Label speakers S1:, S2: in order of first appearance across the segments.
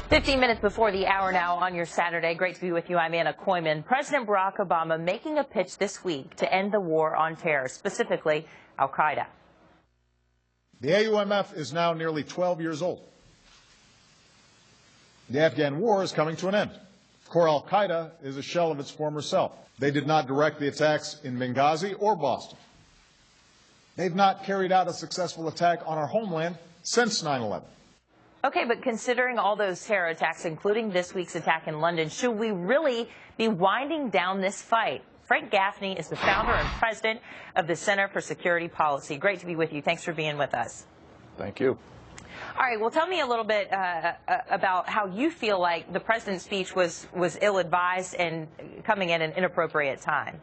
S1: 15 minutes before the hour now on your Saturday. Great to be with you. I'm Anna Koyman. President Barack Obama making a pitch this week to end the war on terror, specifically al-Qaeda.
S2: The AUMF is now nearly 12 years old. The Afghan war is coming to an end. Core al-Qaeda is a shell of its former self. They did not direct the attacks in Benghazi or Boston. They've not carried out a successful attack on our homeland since 9/11.
S1: Okay, but considering all those terror attacks, including this week's attack in London, should we really be winding down this fight? Frank Gaffney is the founder and president of the Center for Security Policy. Great to be with you. Thanks for being with us.
S3: Thank you.
S1: All right, well, tell me a little bit about how you feel like the president's speech was ill-advised and coming at an inappropriate time.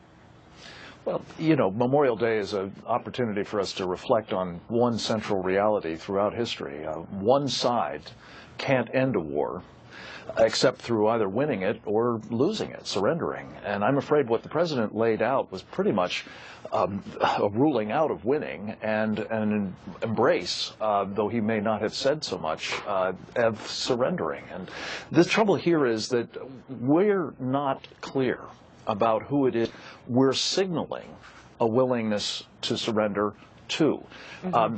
S3: Well, you know, Memorial Day is an opportunity for us to reflect on one central reality throughout history. One side can't end a war except through either winning it or losing it, surrendering. And I'm afraid what the president laid out was pretty much a ruling out of winning and an embrace, though he may not have said so much, of surrendering. And the trouble here is that we're not clear about who it is we're signaling a willingness to surrender to.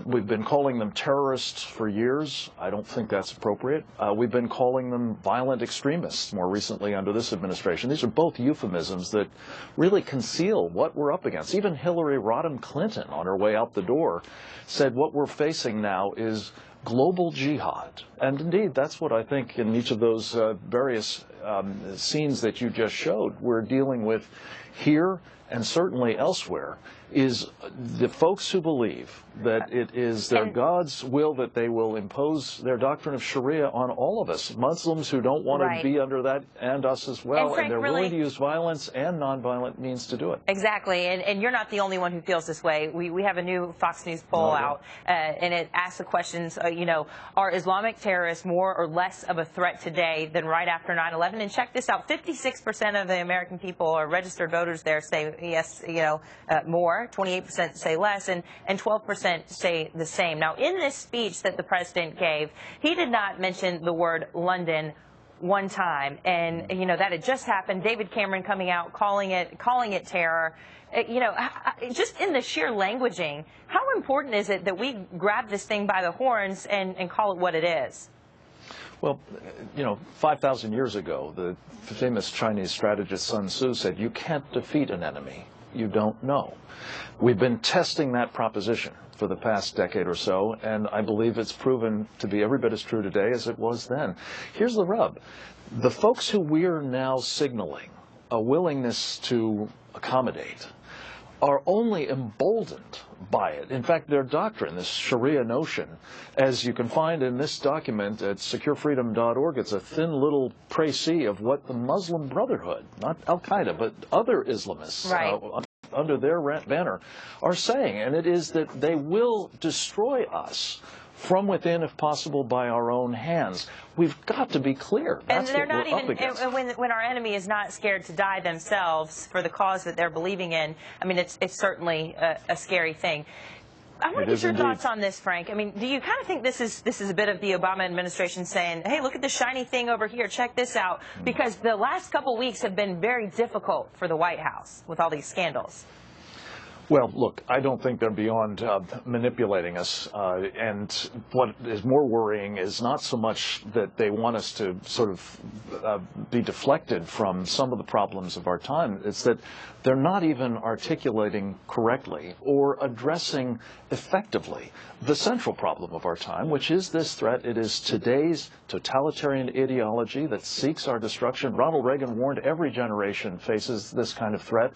S3: We've been calling them terrorists for years. I don't think that's appropriate. We've been calling them violent extremists more recently under this administration. These are both euphemisms that really conceal what we're up against. Even Hillary Rodham Clinton, on her way out the door, said what we're facing now is global jihad. And indeed, that's what I think in each of those various scenes that you just showed, we're dealing with here and certainly elsewhere, is the folks who believe that it is their God's will that they will impose their doctrine of Sharia on all of us, Muslims who don't want to be under that, and us as well, and they're willing to use violence and nonviolent means to do it.
S1: Exactly, and you're not the only one who feels this way. We have a new Fox News poll out, and it asks the questions, you know, are Islamic terrorists more or less of a threat today than right after 9/11? And check this out, 56% of the American people, or registered voters there, say yes, you know, more, 28% say less, and 12% say the same. Now, in this speech that the president gave, he did not mention the word London one time, and you know that had just happened. David Cameron coming out calling it terror. You know, just in the sheer languaging, how important is it that we grab this thing by the horns and call it what it is?
S3: Well, you know, 5,000 years ago, the famous Chinese strategist Sun Tzu said, "You can't defeat an enemy you don't know." We've been testing that proposition for the past decade or so, and I believe it's proven to be every bit as true today as it was then. Here's the rub. The folks who we're now signaling a willingness to accommodate are only emboldened by it. In fact, their doctrine, this Sharia notion, as you can find in this document at securefreedom.org, it's a thin little précis of what the Muslim Brotherhood, not al-Qaeda, but other Islamists under their banner are saying, and it is that they will destroy us from within, if possible, by our own hands. We've got to be clear. That's
S1: and they're
S3: what
S1: not
S3: we're
S1: even,
S3: up against.
S1: When our enemy is not scared to die themselves for the cause that they're believing in, I mean, it's certainly a scary thing. I want to get your thoughts on this, Frank. I mean, do you kind of think this is a bit of the Obama administration saying, hey, look at this shiny thing over here, check this out? Because the last couple weeks have been very difficult for the White House with all these scandals.
S3: Well, look, I don't think they're beyond manipulating us. And what is more worrying is not so much that they want us to sort of be deflected from some of the problems of our time. It's that they're not even articulating correctly or addressing effectively the central problem of our time, which is this threat. It is today's totalitarian ideology that seeks our destruction. Ronald Reagan warned every generation faces this kind of threat.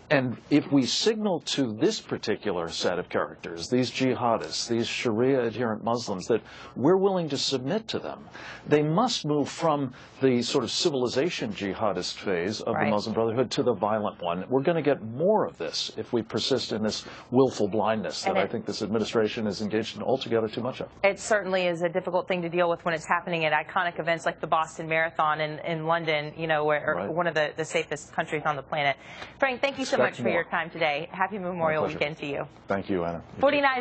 S3: And if we signal to this particular set of characters, these jihadists, these Sharia-adherent Muslims, that we're willing to submit to them, they must move from the sort of civilization jihadist phase of the Muslim Brotherhood to the violent one. We're going to get more of this if we persist in this willful blindness that I think this administration is engaged in altogether too much of.
S1: It certainly is a difficult thing to deal with when it's happening at iconic events like the Boston Marathon in London, you know, where one of the safest countries on the planet. Frank, thank you so much for your time today. Happy Memorial Weekend to you.
S3: Thank you, Anna.
S1: 49